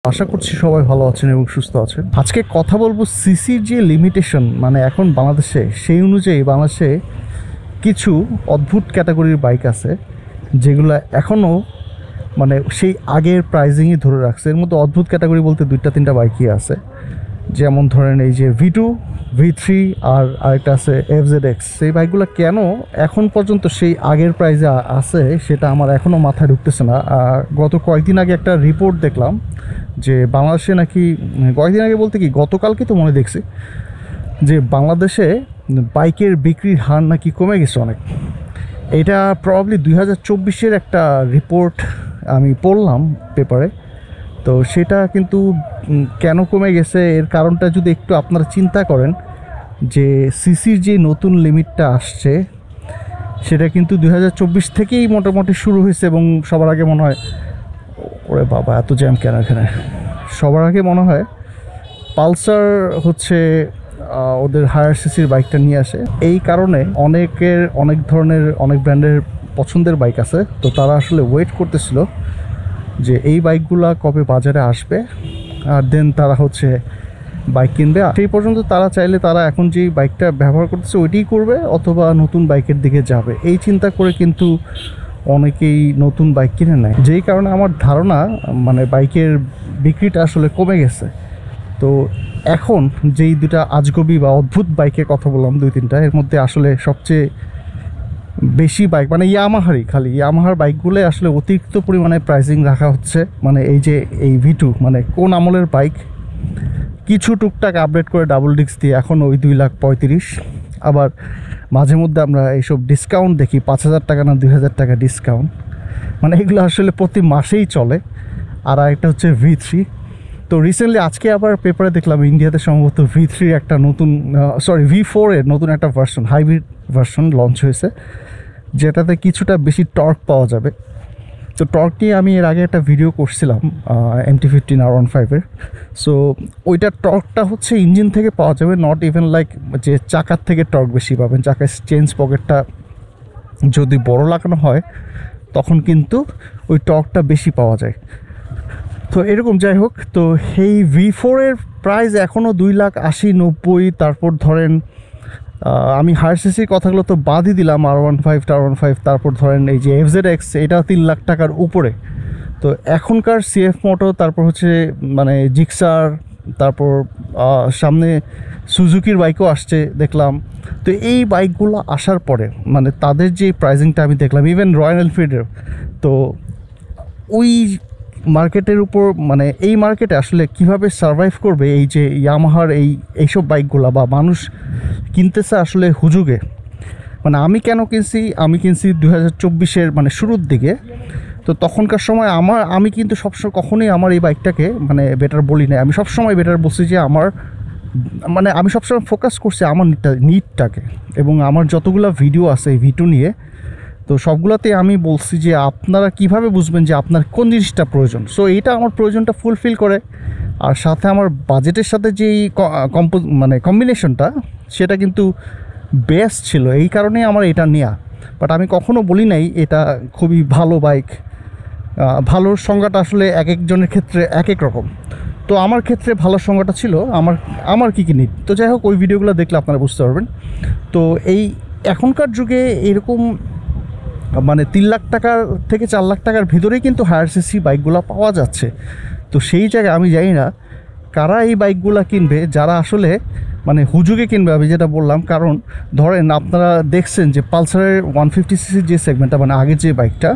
আশা করছি সবাই ভালো আছেন এবং সুস্থ আছেন। আজকে কথা বলবো সিসির যে লিমিটেশন এখন বাংলাদেশে, সেই অনুযায়ী বাংলাদেশে কিছু অদ্ভুত ক্যাটাগরির বাইক আছে যেগুলো এখনও সেই আগের প্রাইজিংই ধরে রাখছে। এর মধ্যে অদ্ভুত ক্যাটাগরি বলতে 2-3টা বাইকই আছে। যেমন ধরেন এই যে V2, V3 আর আরেকটা আছে FZX। সেই বাইকগুলো কেন এখন পর্যন্ত সেই আগের প্রাইজে আছে সেটা আমার এখনও মাথায় ঢুকতেছে না। গত কয়েকদিন আগে একটা রিপোর্ট দেখলাম যে বাংলাদেশে নাকি, কয়েকদিন আগে বলতে কি গতকালকে তো মনে দেখছি যে বাংলাদেশে বাইকের বিক্রির হার নাকি কমে গেছে অনেক। এটা প্রবাবলি 2024-এর একটা রিপোর্ট আমি পড়লাম পেপারে। তো সেটা কিন্তু কেন কমে গেছে এর কারণটা যদি একটু আপনারা চিন্তা করেন, যে সিসির যে নতুন লিমিটটা আসছে সেটা কিন্তু 2024 থেকেই মোটামুটি শুরু হয়েছে। এবং সবার আগে মনে হয়, ওরে বাবা এত জ্যাম কেন এখানে, সবার আগে মনে হয় পালসার হচ্ছে ওদের হায়ার সিসির বাইকটা নিয়ে আসে। এই কারণে অনেক ধরনের অনেক ব্র্যান্ডের পছন্দের বাইক আছে। তো তারা আসলে ওয়েট করতেছিল যে এই বাইকগুলা কবে বাজারে আসবে, আর দেন তারা হচ্ছে বাইক কিনবে। সেই পর্যন্ত তারা চাইলে তারা এখন যে বাইকটা ব্যবহার করতেছে ওইটাই করবে, অথবা নতুন বাইকের দিকে যাবে। এই চিন্তা করে কিন্তু অনেকেই নতুন বাইক কিনে নেয়, যেই কারণে আমার ধারণা বাইকের বিক্রিটা আসলে কমে গেছে। তো এখন যেই দুটা আজগবি বা অদ্ভুত বাইকের কথা বললাম 2-3টা, এর মধ্যে আসলে সবচেয়ে বেশি বাইক খালি ইয়ামাহার বাইকগুলোই আসলে অতিরিক্ত পরিমাণে প্রাইসিং রাখা হচ্ছে। এই যে এই V2 কোন আমলের বাইক, কিছু টুকটাক আপডেট করে ডাবল ডিস্ক দিয়ে এখন ওই 2,35,000। আবার মাঝে মধ্যে আমরা এইসব ডিসকাউন্ট দেখি, 5,000 টাকা না 2,000 টাকা ডিসকাউন্ট, এগুলো আসলে প্রতি মাসেই চলে। আর একটা হচ্ছে V3। তো রিসেন্টলি আজকে আবার পেপারে দেখলাম ইন্ডিয়াতে সম্ভবত V3 একটা নতুন V4 এর নতুন একটা ভার্সন, হাইব্রিড ভার্সন লঞ্চ হয়েছে, যেটাতে কিছুটা বেশি টর্ক পাওয়া যাবে। তো টর্ক নিয়ে আমি এর আগে একটা ভিডিও করছিলাম MT-15 R15-এর। সো ওইটার টর্কটা হচ্ছে ইঞ্জিন থেকে পাওয়া যাবে, নট ইভেন লাইক যে চাকার থেকে টর্ক বেশি পাবেন। চাকার চেঞ্জ পকেটটা যদি বড় লাগানো হয় তখন কিন্তু ওই টর্কটা বেশি পাওয়া যায়। তো এরকম যাই হোক, তো এই V4-এর প্রাইস এখনও 2,80,90। তারপর ধরেন আমি হায়ার সিসির কথাগুলো তো বাদই দিলাম, R15, তারপর ধরেন এই যে FZX, এটা 3 লাখ টাকার উপরে। তো এখনকার CF মোটো, তারপর হচ্ছে জিক্সার, তারপর সামনে সুজুকির বাইকও আসছে দেখলাম। তো এই বাইকগুলো আসার পরে তাদের যে প্রাইসিংটা আমি দেখলাম, ইভেন রয়্যাল এনফিল্ডের, তো ওই মার্কেটের উপর এই মার্কেটে আসলে কিভাবে সারভাইভ করবে এই যে ইয়ামাহার এইসব বাইকগুলো, বা মানুষ কিনতেছে আসলে হুজুগে। আমি কেন কিনছি, আমি কিনছি 2024-এর শুরুর দিকে। তো তখনকার সময় আমি কিন্তু সবসময় কখনোই আমার এই বাইকটাকে বেটার বলি না। আমি সবসময় বেটার বলছি যে আমি সবসময় ফোকাস করছি আমার নিডটাকে। এবং আমার যতগুলো ভিডিও আছে এই V2 নিয়ে, তো সবগুলোতে আমি বলছি যে আপনারা কিভাবে বুঝবেন যে আপনার কোন জিনিসটা প্রয়োজন। সো এইটা আমার প্রয়োজনটা ফুলফিল করে, আর সাথে আমার বাজেটের সাথে যেই কম্বিনেশনটা, সেটা কিন্তু বেস্ট ছিল। এই কারণেই আমার এটা নেওয়া। বাট আমি কখনো বলি নাই এটা খুবই ভালো বাইক। ভালোর সংজ্ঞাটা আসলে এক একজনের ক্ষেত্রে এক এক রকম। তো আমার ক্ষেত্রে ভালোর সংজ্ঞাটা ছিল আমার কী নিড। তো যাই হোক, ওই ভিডিওগুলো দেখলে আপনারা বুঝতে পারবেন। তো এই এখনকার যুগে এরকম 3 লাখ টাকার থেকে 4 লাখ টাকার ভিতরেই কিন্তু হায়ার সিসি বাইকগুলো পাওয়া যাচ্ছে। তো সেই জায়গায় আমি জানি না কারা এই বাইকগুলো কিনবে, যারা আসলে হুজুগে কিনবে। আমি যেটা বললাম, কারণ ধরেন আপনারা দেখছেন যে পালসারের 150cc যে সেগমেন্টটা, আগের যে বাইকটা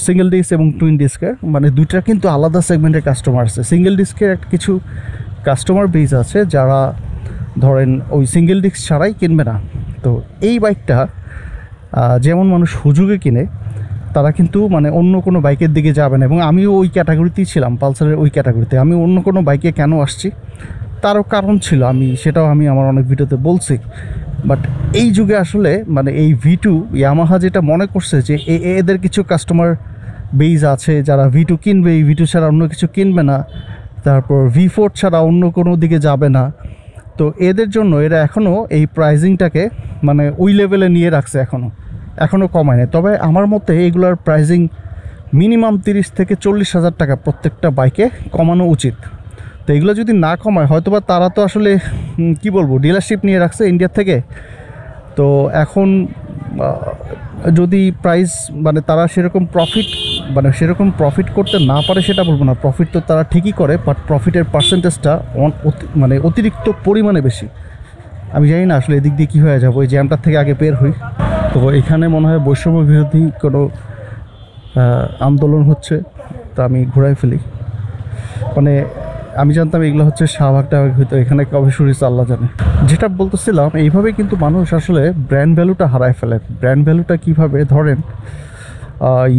সিঙ্গেল ডিস্ক এবং টুইন ডিস্কের, দুইটা কিন্তু আলাদা সেগমেন্টের কাস্টমার আছে। সিঙ্গেল ডিস্কের কিছু কাস্টমার বেস আছে যারা ধরেন ওই সিঙ্গেল ডিস্ক ছাড়াই কিনবে না। তো এই বাইকটা যেমন মানুষ হুজুগে কিনে, তারা কিন্তু অন্য কোনো বাইকের দিকে যাবে না। এবং আমিও ওই ক্যাটাগরিতেই ছিলাম, পালসারের ওই ক্যাটাগরিতে। আমি অন্য কোনো বাইকে কেন আসছি তারও কারণ ছিল, সেটাও আমি আমার অনেক ভিডিওতে বলছি। বাট এই যুগে আসলে এই V2 ইয়ামাহা যেটা মনে করছে যে এদের কিছু কাস্টমার বেস আছে যারা V2 কিনবে, এই V2 ছাড়া অন্য কিছু কিনবে না, তারপর V4 ছাড়া অন্য কোনো দিকে যাবে না। তো এদের জন্য এরা এখনও এই প্রাইজিংটাকে ওই লেভেলে নিয়ে রাখছে, এখনও কমায় না। তবে আমার মতে এগুলোর প্রাইজিং মিনিমাম 30 থেকে 40,000 টাকা প্রত্যেকটা বাইকে কমানো উচিত। তো এগুলো যদি না কমায়, হয়তোবা তারা তো আসলে কি বলবো, ডিলারশিপ নিয়ে রাখছে ইন্ডিয়া থেকে। তো এখন যদি প্রাইস মানে তারা সেরকম প্রফিট করতে না পারে সেটা বলবো না, প্রফিট তো তারা ঠিকই করে, বাট প্রফিটের পার্সেন্টেজটা মানে অতিরিক্ত পরিমাণে বেশি। আমি জানি না আসলে এদিক দিয়ে কী হয়ে যাবো, এই জ্যামটার থেকে আগে বের হই। তো এখানে মনে হয় বৈষম্য বিরোধী কোনো আন্দোলন হচ্ছে, তা আমি ঘুরাই ফেলি। মানে আমি জানতাম এগুলো হচ্ছে শাহবাগটা হয়তো, এখানে কবে শুরু হয়েছে আল্লাহ জানে। যেটা বলতেছিলাম, এইভাবে কিন্তু মানুষ আসলে ব্র্যান্ড ভ্যালুটা হারায় ফেলে। ব্র্যান্ড ভ্যালুটা কীভাবে, ধরেন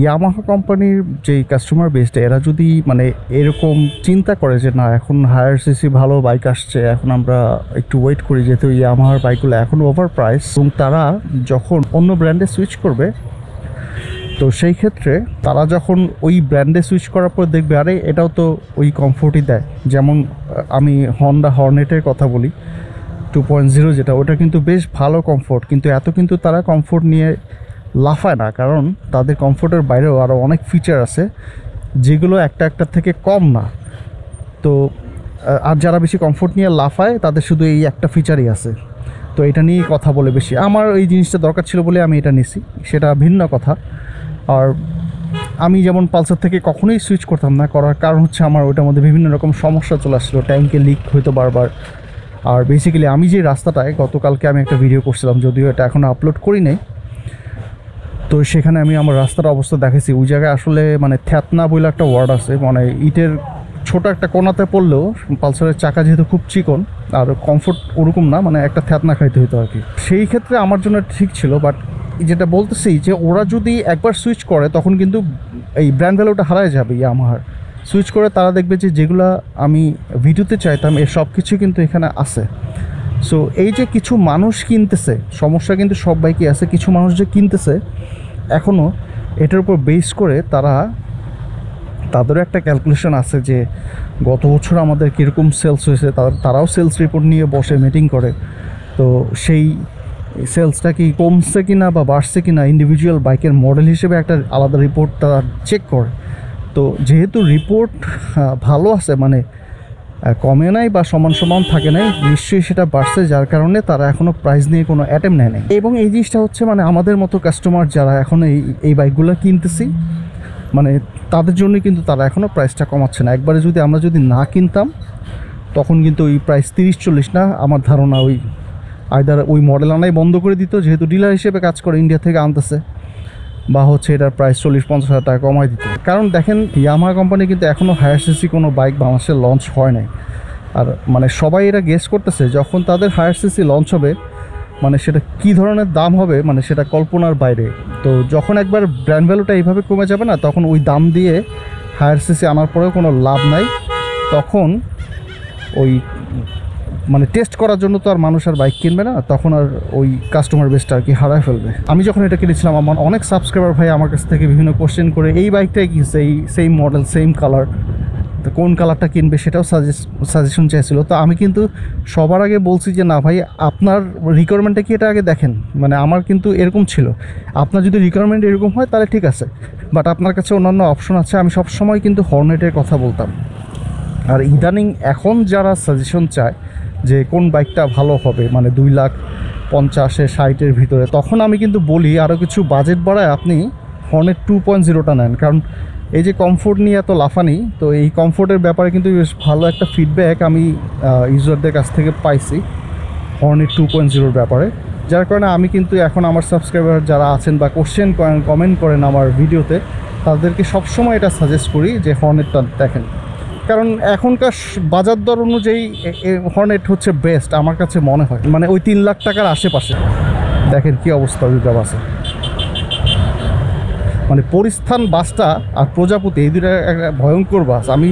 ইয়ামাহা কোম্পানির যেই কাস্টমার বেসটা, এরা যদি মানে এরকম চিন্তা করে যে না এখন হায়ার সিসি ভালো বাইক আসছে, এখন আমরা একটু ওয়েট করি, যেহেতু ইয়ামাহার বাইকগুলো এখন ওভার প্রাইস, এবং তারা যখন অন্য ব্র্যান্ডে সুইচ করবে, তো সেই ক্ষেত্রে তারা যখন ওই ব্র্যান্ডে সুইচ করার পর দেখবে আরে এটাও তো ওই কমফোর্টই দেয়। যেমন আমি হন্ডা হর্নেটের কথা বলি 2.0, যেটা ওটা কিন্তু বেশ ভালো কমফোর্ট, কিন্তু কিন্তু তারা কমফোর্ট নিয়ে লাফায় না, কারণ তাদের কমফোর্টের বাইরেও আরও অনেক ফিচার আছে যেগুলো একটা থেকে কম না। তো আর যারা বেশি কমফোর্ট নিয়ে লাফায় তাদের শুধু এই একটা ফিচারই আছে। তো এটা নিয়েই কথা বলে বেশি। আমার এই জিনিসটা দরকার ছিল বলে আমি এটা নিছি, সেটা ভিন্ন কথা। আর আমি যেমন পালসার থেকে কখনোই সুইচ করতাম না, করার কারণ হচ্ছে আমার ওইটার মধ্যে বিভিন্ন রকম সমস্যা চলে আসছিলো, ট্যাঙ্কে লিক হইতো বারবার। আর বেসিক্যালি আমি যে রাস্তাটায় গতকালকে আমি একটা ভিডিও করছিলাম, যদিও এটা এখনও আপলোড করি নাই, তো সেখানে আমি আমার রাস্তার অবস্থা দেখেছি। ওই জায়গায় আসলে মানে থ্যাতনা বলে একটা ওয়ার্ড আছে, মানে ইটের ছোটো একটা কোনাতে পড়লেও পালসারের চাকা যেহেতু খুব চিকন আর কমফোর্ট ওরকম না, মানে একটা থ্যাতনা খাইতে হতো আর কি। সেই ক্ষেত্রে আমার জন্য ঠিক ছিল, বাট যেটা বলতেছি যে ওরা যদি একবার সুইচ করে তখন কিন্তু এই ব্র্যান্ড ভ্যালুটা হারায় যাবে। আমার সুইচ করে তারা দেখবে যে যেগুলো আমি ভিডিওতে চাইতাম এর সব কিছু কিন্তু এখানে আছে। সো এই যে কিছু মানুষ কিনতেছে, সমস্যা কিন্তু সব বাইকই আছে, কিছু মানুষ যে কিনতেছে এখনও এটার উপর বেস করে তাদেরও একটা ক্যালকুলেশন আছে যে গত বছর আমাদের কীরকম সেলস হয়েছে, তারাও সেলস রিপোর্ট নিয়ে বসে মিটিং করে। তো সেই সেলসটা কি কমছে কিনা বা বাড়ছে কিনা ইন্ডিভিজুয়াল বাইকের মডেল হিসেবে একটা আলাদা রিপোর্ট তারা চেক করে। তো যেহেতু রিপোর্ট ভালো আছে, মানে কমে নাই বা সমান থাকে নাই, নিশ্চয়ই সেটা বাড়ছে, যার কারণে তারা এখনও প্রাইস নিয়ে কোনো অ্যাটেম্প নেয় নাই। এবং এই জিনিসটা হচ্ছে মানে আমাদের মতো কাস্টমার যারা এখন এই বাইকগুলো কিনতেছি, মানে তাদের জন্য কিন্তু তারা এখনও প্রাইসটা কমাচ্ছে না। একবারে আমরা যদি না কিনতাম তখন কিন্তু ওই প্রাইস 30-40 না, আমার ধারণা ওই আইদার ওই মডেল আনাই বন্ধ করে দিত, যেহেতু ডিলার হিসেবে কাজ করে ইন্ডিয়া থেকে আনতেছে, বা হচ্ছে এটার প্রাইস 40-50 হাজার টাকা কমাই দিত। কারণ দেখেন ইয়ামাহা কোম্পানি কিন্তু এখনও হায়ার সিসি কোনো বাইক বাংলাদেশে লঞ্চ হয় নাই। আর মানে সবাই এরা গেস করতেছে যখন তাদের হায়ার সিসি লঞ্চ হবে মানে সেটা কী ধরনের দাম হবে, মানে সেটা কল্পনার বাইরে। তো যখন একবার ব্র্যান্ড ভ্যালুটা এইভাবে কমে যাবে না, তখন ওই দাম দিয়ে হায়ার সিসি আনার পরেও কোনো লাভ নাই। তখন ওই মানে টেস্ট করার জন্য তো আর মানুষ আর বাইক কিনবে না, তখন আর ওই কাস্টমার বেসটা আর কি হারায় ফেলবে। আমি যখন এটা কিনেছিলাম আমার অনেক সাবস্ক্রাইবার ভাই আমার কাছ থেকে বিভিন্ন কোশ্চেন করে এই বাইকটাই কিনছে, এই সেম মডেল সেম কালার, তো কোন কালারটা কিনবে সেটাও সাজেশন চাইছিল। তো আমি কিন্তু সবার আগে বলছি যে না ভাই, আপনার রিকোয়ারমেন্টটা কি এটা আগে দেখেন। মানে আমার কিন্তু এরকম ছিল, আপনার যদি রিকোয়ারমেন্ট এরকম হয় তাহলে ঠিক আছে, বাট আপনার কাছে অন্যান্য অপশন আছে। আমি সবসময় কিন্তু হর্নেটের কথা বলতাম। আর ইদানিং এখন যারা সাজেশন চায় যে কোন বাইকটা ভালো হবে, মানে 2,50,000-60,000 ভিতরে, তখন আমি কিন্তু বলি আরও কিছু বাজেট বাড়ায় আপনি হর্নেট 2.0টা নেন। কারণ এই যে কমফোর্ট নিয়ে এত লাফানি, তো এই কমফোর্টের ব্যাপারে কিন্তু বেশ ভালো একটা ফিডব্যাক আমি ইউজারদের কাছ থেকে পাইছি হর্নেট 2.0-র ব্যাপারে, যার কারণে আমি কিন্তু এখন আমার সাবস্ক্রাইবার যারা আছেন বা কোশ্চেন করেন, কমেন্ট করেন আমার ভিডিওতে, তাদেরকে সবসময় এটা সাজেস্ট করি যে হর্নেটটা দেখেন। কারণ এখনকার বাজার দর অনুযায়ী হর্নেট হচ্ছে বেস্ট আমার কাছে মনে হয়, মানে ওই 3 লাখ টাকার আশেপাশে। দেখেন কি অবস্থা দুইটা বাসে, মানে পরিস্থান বাসটা আর প্রজাপতি এই দুটা একটা ভয়ঙ্কর বাস। আমি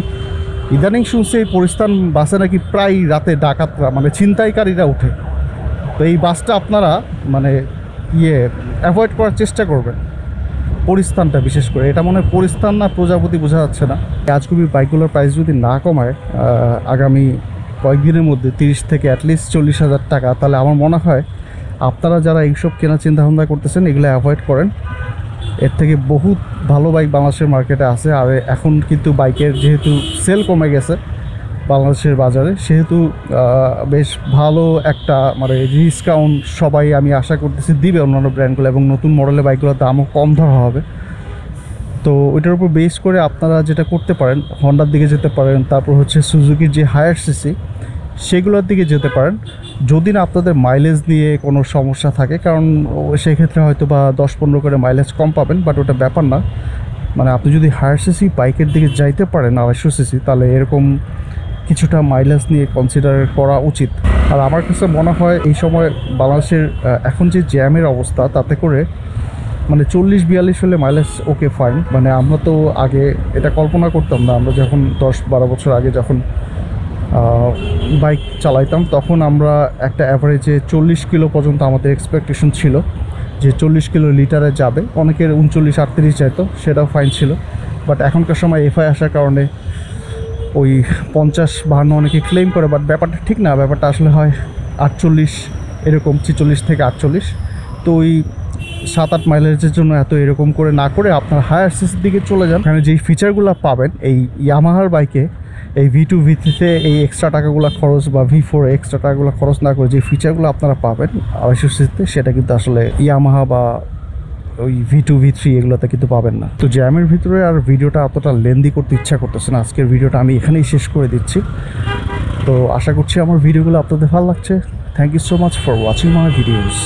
ইদানিং শুনছি এই পরিস্থান বাসে নাকি প্রায় রাতে ডাকাতরা মানে ছিনতাইকারীরা ওঠে। তো এই বাসটা আপনারা মানে অ্যাভয়েড করার চেষ্টা করবেন, পরিস্থানটা বিশেষ করে। এটা মনে হয় পরিস্থান না প্রজাপতি বোঝা যাচ্ছে না। আজগুবি বাইকগুলোর প্রাইস যদি না কমায় আগামী কয়েকদিনের মধ্যে 30 থেকে অ্যাটলিস্ট 40,000 টাকা, তাহলে আমার মনে হয় আপনারা যারা এইসব কেনার চিন্তাভাবনা করতেছেন এগুলো অ্যাভয়েড করেন। এর থেকে বহুত ভালো বাইক বাংলাদেশের মার্কেটে আছে। আর এখন কিন্তু বাইকের যেহেতু সেল কমে গেছে বাংলাদেশের বাজারে, সেহেতু বেশ ভালো একটা মানে ডিসকাউন্ট সবাই আমি আশা করতেছি দিবে অন্যান্য ব্র্যান্ডগুলো, এবং নতুন মডেলের বাইকগুলোর দামও কম ধরা হবে। তো ওইটার উপর বেস করে আপনারা যেটা করতে পারেন, হন্ডার দিকে যেতে পারেন, তারপর হচ্ছে সুজুকির যে হায়ার সিসি সেগুলোর দিকে যেতে পারেন, যদি না আপনাদের মাইলেজ নিয়ে কোনো সমস্যা থাকে। কারণ সেক্ষেত্রে হয়তো বা 10-15 করে মাইলেজ কম পাবেন, বাট ওটা ব্যাপার না। মানে আপনি যদি হায়ার সিসি বাইকের দিকে যাইতে পারেন 250 সিসি, তাহলে এরকম কিছুটা মাইলেজ নিয়ে কনসিডার করা উচিত। আর আমার কাছে মনে হয় এই সময় বাংলাদেশের এখন যে জ্যামের অবস্থা, তাতে করে মানে 40-42 হলে মাইলেজ ওকে ফাইন। মানে আমরা তো আগে এটা কল্পনা করতাম না, আমরা যখন 10-12 বছর আগে যখন বাইক চালাইতাম, তখন আমরা একটা অ্যাভারেজে 40 কিলো পর্যন্ত আমাদের এক্সপেকটেশন ছিল যে 40 কিলো লিটারে যাবে। অনেকের 39-38 যাইতো, সেটাও ফাইন ছিল। বাট এখনকার সময় এফআই আসার কারণে ওই 50-52 অনেকে ক্লেম করে, বাট ব্যাপারটা ঠিক না। ব্যাপারটা আসলে হয় 48, এরকম 46 থেকে 48। তো ওই 7-8 মাইলেজের জন্য এত এরকম করে না করে আপনার হায়ার সিসির দিকে চলে যান। এখানে যেই ফিচারগুলো পাবেন এই ইয়ামাহার বাইকে, এই V2 V3-তে এই এক্সট্রা টাকাগুলো খরচ বা V4 এক্সট্রা টাকাগুলো খরচ না করে যে ফিচারগুলো আপনারা পাবেন 250 সিসিতে, সেটা কিন্তু আসলে ইয়ামাহা বা ওই V2 V3 এগুলোতে কিন্তু পাবেন না। তো জ্যামের ভিতরে আর ভিডিওটা অতটা লেন্দি করতে ইচ্ছা করতেছে না, আজকের ভিডিওটা আমি এখানেই শেষ করে দিচ্ছি। তো আশা করছি আমার ভিডিওগুলো আপনাদের ভালো লাগছে। Thank you so much for watching my videos.